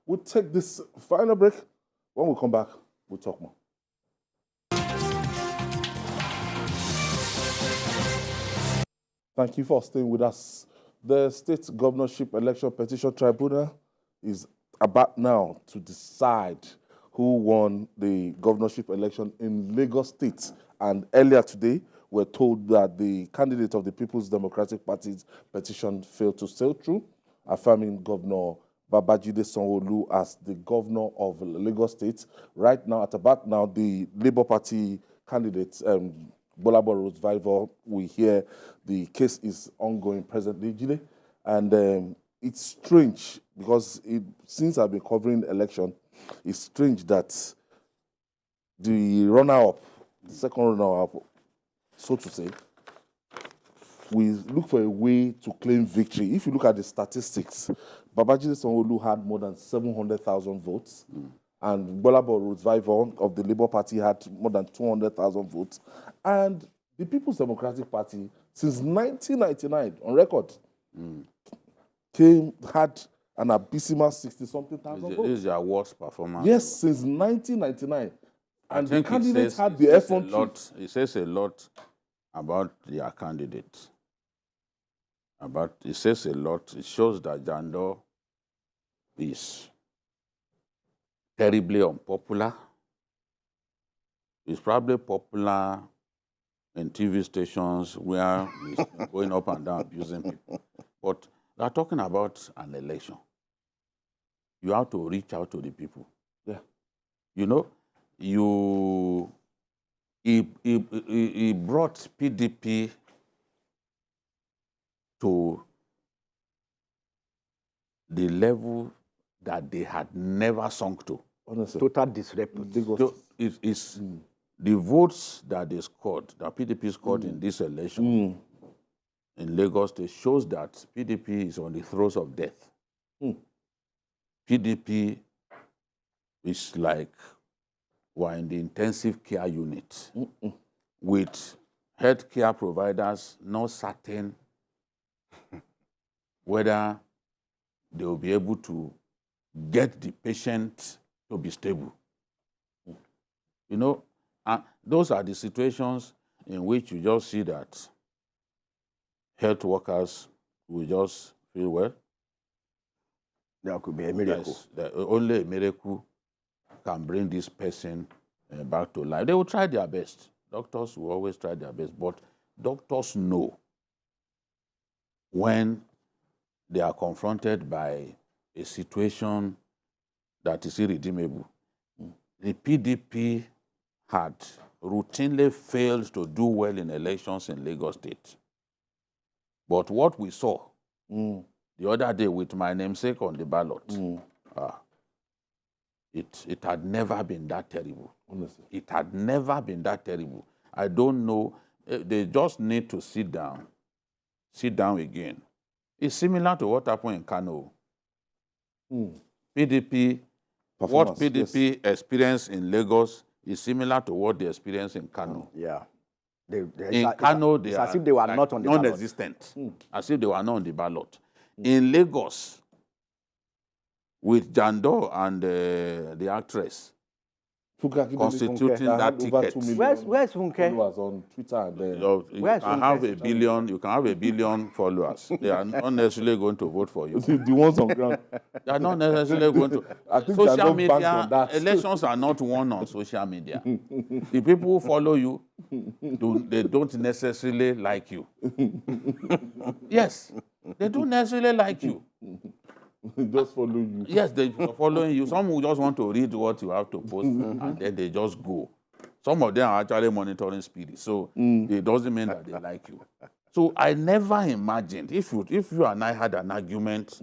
We'll take this final break. When we come back, we'll talk more. Thank you for staying with us. The State Governorship Election Petition Tribunal is about now to decide who won the governorship election in Lagos State. And earlier today, we're told that the candidate of the People's Democratic Party's petition failed to sail through, affirming Governor Babajide Sanwo-Olu as the governor of Lagos State. Right now, at about now, the Labour Party candidate, Bolabo Rose-Vival, we hear the case is ongoing presently, Jide. And it's strange because since I've been covering the election, it's strange that the runner-up, the second runner-up, so to say, we look for a way to claim victory. If you look at the statistics, Babajide Sanwo-Olu had more than 700,000 votes, and Bolabo Rose-Vival of the Labour Party had more than 200,000 votes. And the People's Democratic Party, since 1999, on record, had an abysmal 60-something thousand votes. This is their worst performance. Yes, since 1999. And the candidates had the effrontery. It says a lot about their candidate. It says a lot. It shows that Jando is terribly unpopular. He's probably popular in TV stations where he's going up and down abusing people. But we are talking about an election. You have to reach out to the people. Yeah. You know, he brought PDP to the level that they had never sunk to. Honestly. Total disrepute. So it's the votes that they scored, that PDP scored in this election in Lagos, it shows that PDP is on the throes of death. PDP is like we're in the intensive care unit with healthcare providers not certain whether they will be able to get the patient to be stable. You know, those are the situations in which you just see that health workers will just feel well. There could be a miracle. Yes, only a miracle can bring this person back to life. They will try their best. Doctors will always try their best, but doctors know when they are confronted by a situation that is irredeemable. The PDP had routinely failed to do well in elections in Lagos State. But what we saw the other day with my namesake on the ballot, it had never been that terrible. Honestly. It had never been that terrible. I don't know. They just need to sit down again. It's similar to what happened in Kano. PDP, what PDP experienced in Lagos is similar to what they experienced in Kano. Yeah. In Kano, they it's are as if they were not on the ballot. Non-existent. As if they were not on the ballot. In Lagos, with Jando and the actress constituting that ticket. Where's Funke? Was on Twitter and You can have a billion followers. They are not necessarily going to vote for you. the ones on ground. They are not necessarily going to. I think Social media, elections are not won on social media. The people who follow you, they don't necessarily like you. Yes, they don't necessarily like you. Just follow you. Yes, they are following you. Some will just want to read what you have to post, and then they just go. Some of them are actually monitoring speed, so it doesn't mean that they like you. So I never imagined, if you and I had an argument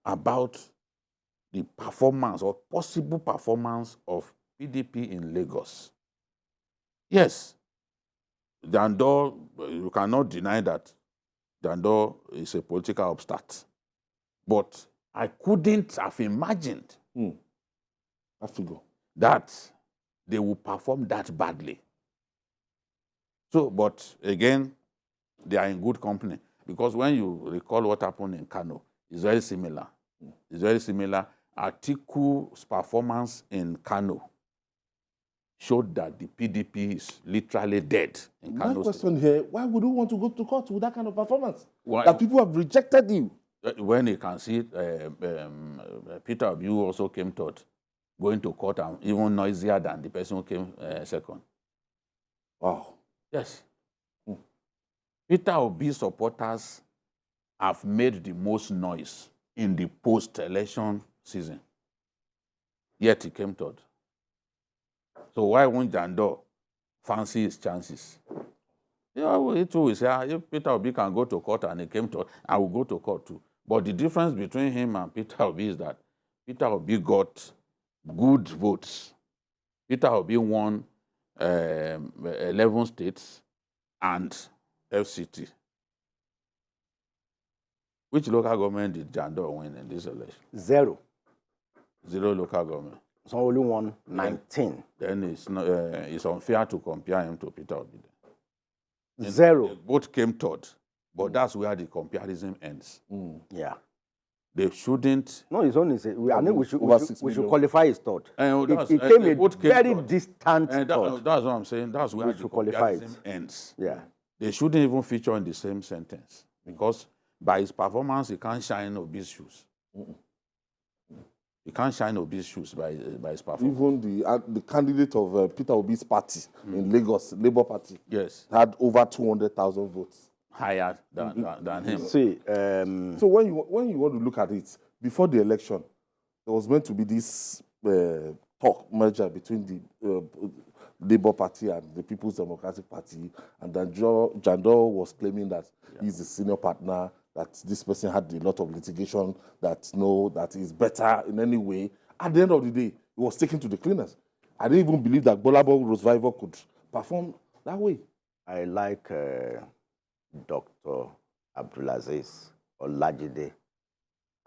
about the performance or possible performance of PDP in Lagos. Yes, Jando, you cannot deny that Jando is a political upstart. But I couldn't have imagined that they would perform that badly. So, but again, they are in good company. Because when you recall what happened in Kano, it's very similar. It's very similar. Atiku's performance in Kano showed that the PDP is literally dead in My Kano State. question here, why would you want to go to court with that kind of performance? Why? That people have rejected you. When you can see Peter Obi also came third, going to court and even noisier than the person who came second. Wow. Yes. Peter Obi supporters have made the most noise in the post-election season. Yet he came third. So why won't Jandor fancy his chances? Yeah, well, it will say, if Peter Obi can go to court and he came third, I will go to court too. But the difference between him and Peter Obi is that Peter Obi got good votes. Peter Obi won 11 states and FCT. Which local government did Jandor win in this election? 0. 0 local government. Sanwo-Olu won 19. Then it's unfair to compare him to Peter Obi. 0. They both came third, but that's where the comparison ends. Yeah. They shouldn't. No, his own is. I think we Over should 6 we should million. qualify his third. They It came a both very third. distant And third. that's what I'm saying. That's where We the should qualify it. comparison ends. Yeah. They shouldn't even feature in the same sentence because by his performance, he can't shine Obi's shoes. He can't shine Obi's shoes by his performance. Even the candidate of Peter Obi's party in Lagos, Labour Party, Yes, had over 200,000 votes. higher than him. See, So when you want to look at it, before the election, there was meant to be this talk merger between the Labour Party and the People's Democratic Party, and then Jandor was claiming that he's the senior partner, that this person had a lot of litigation, that is better in any way. At the end of the day, it was taken to the cleaners. I didn't even believe that Bolabo Rosevival could perform that way. I like Dr. Abdulaziz Olajide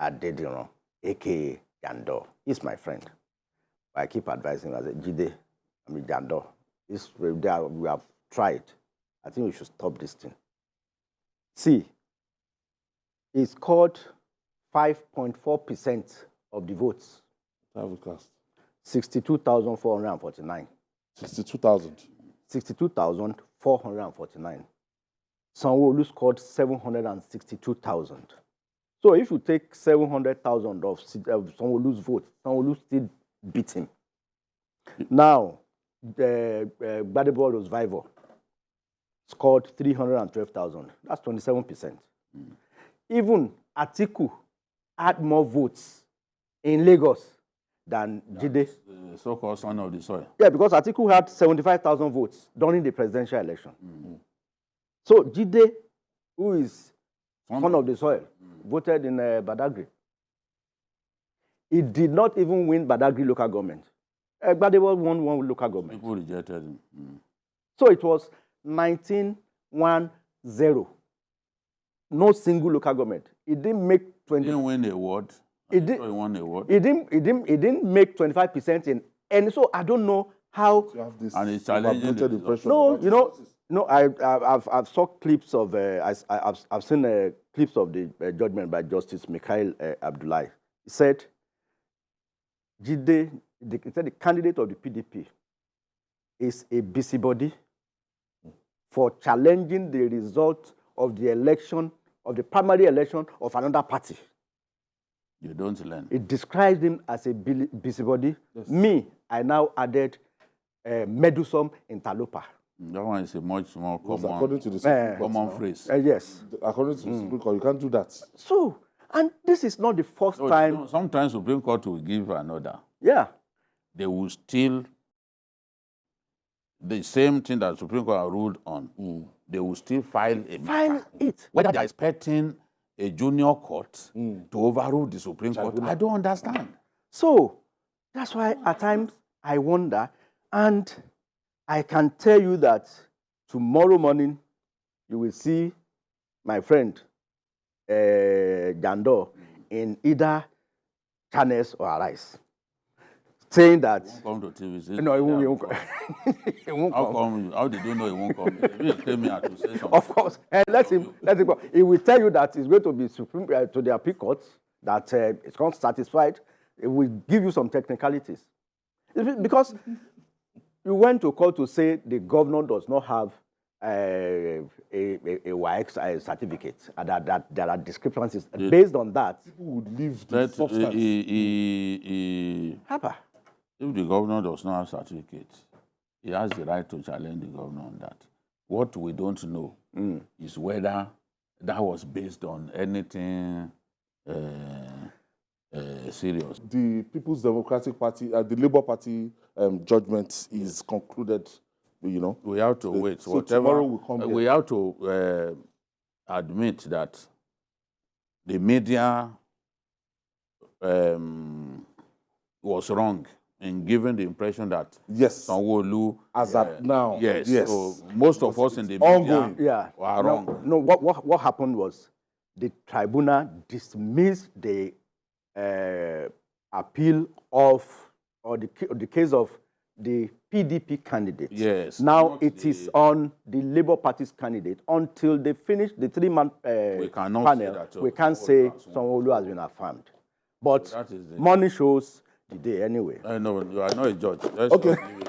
Adediran, a.k.a. Jandor. He's my friend. I keep advising him, I say, Jide, Jandor, we have tried. I think we should stop this thing. See, he scored 5.4% of the votes. Private class. 62,449. 62,000. 62,449. Sanwo-Olu scored 762,000. So if you take 700,000 of Sanwo-Olu's vote, Sanwo-Olu still beat him. Now, Gbadebo Rosevival scored 312,000. That's 27%. Even Atiku had more votes in Lagos than Jide. The so-called son of the soil. Yeah, because Atiku had 75,000 votes during the presidential election. So Jide, who is son of the soil, voted in Badagry. He did not even win Badagry local government. Gbadebo won one local government. People rejected him. So it was 19-1-0. No single local government. He didn't make 20. He didn't win a award. He won a award. He didn't make 25% in, and so I don't know how. You have this And it's challenging the impression. No, about you know, no. I've saw clips of I've seen clips of the judgment by Justice Mikhail Abdullahi. He said, Jide, he said the candidate of the PDP is a busybody for challenging the result of the election, of the primary election of another party. You don't learn. It describes him as a busybody. Yes. Me, I now added meddlesome interloper. That one is a much more common, according to the common phrase. Yes. According to the Supreme Court, you can't do that. So, and this is not the first time. You know, sometimes Supreme Court will give an order. Yeah. They will still, the same thing that Supreme Court have ruled on, they will still file it. Whether they are expecting a junior court to overrule the Supreme Court, I don't understand. So, that's why at times I wonder, and I can tell you that tomorrow morning you will see my friend Jandor in either Channels or Arise, saying that He won't come to TVC. no, he won't come. He won't How come. come? How did you know he won't come? He came here to say something. Of course, let him go. He will tell you that it's going to be supreme to the appeal court, that it's not satisfied, It will give you some technicalities. Because you went to court to say the governor does not have a WAEC certificate, and that there are discrepancies. Based on that, People would leave the substance. If the governor does not have certificate, he has the right to challenge the governor on that. What we don't know is whether that was based on anything serious. The People's Democratic Party, the Labour Party judgment is concluded, you know. We have to wait. So tomorrow will come we have to admit that the media was wrong in giving the impression that Sanwo-Olu, as at now, yes. So most of us in the media are wrong. No, what happened was the tribunal dismissed the appeal of, or the case of the PDP candidate. Yes. Now it is on the Labour Party's candidate until they finish the 3-month panel. We can't say Sanwo-Olu has been affirmed. But money shows the day anyway. No, you are not a judge. Okay.